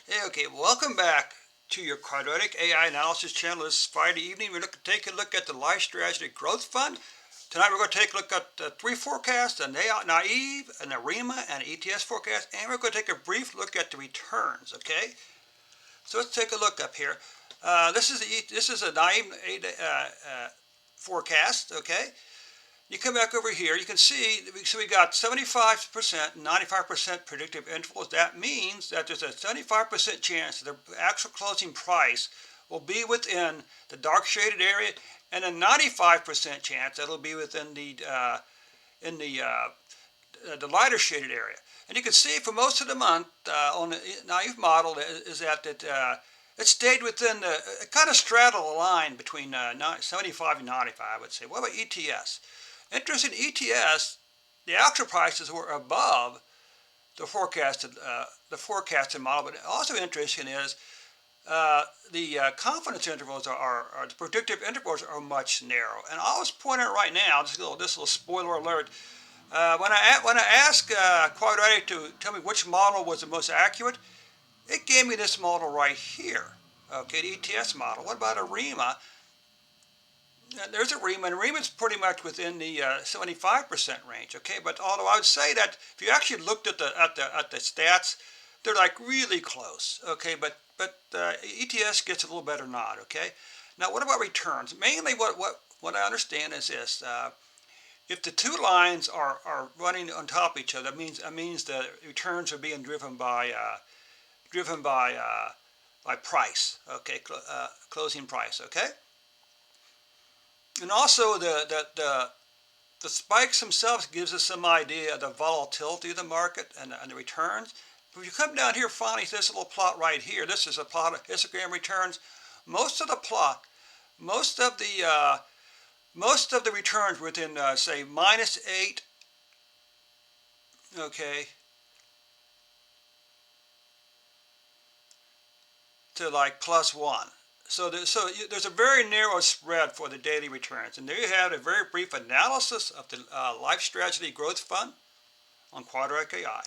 Hey, okay, welcome back to your quadratic AI analysis channel. This Friday evening. We're going to take a look at the LifeStrategy Growth Fund. Tonight we're going to take a look at the three forecasts, a naive, an ARIMA, and an ETS forecast, and we're going to take a brief look at the returns. Okay, so let's take a look up here. This is a naive forecast. Okay, you come back over here, you can see, so we got 75% and 95% predictive intervals. That means that there's a 75% chance that the actual closing price will be within the dark shaded area, and a 95% chance that it'll be within the lighter shaded area. And you can see for most of the month on the naive model is that it stayed within it kind of straddled a line between 75 and 95, I would say. What about ETS? Interesting, ETS, the actual prices were above the forecasted model, but also interesting is the confidence intervals are the predictive intervals are much narrow. And I'll just point out right now, this little spoiler alert. When I asked Quadratic to tell me which model was the most accurate, it gave me this model right here. Okay, the ETS model. What about ARIMA? There's ARIMA, and ARIMA is pretty much within the 75% range. Okay, but although I would say that if you actually looked at the stats, they're like really close. Okay, but ETS gets a little better nod. Okay, now what about returns? Mainly, what I understand is this: if the two lines are running on top of each other, that means the returns are being driven by price. Okay, closing price. Okay. And also the spikes themselves gives us some idea of the volatility of the market and the returns. If you come down here finally to this little plot right here, this is a plot of histogram returns. Most of the plot, most of the returns within say -8, okay, to like +1. So there's a very narrow spread for the daily returns. And there you have a very brief analysis of the LifeStrategy Growth Fund on Quadratic AI.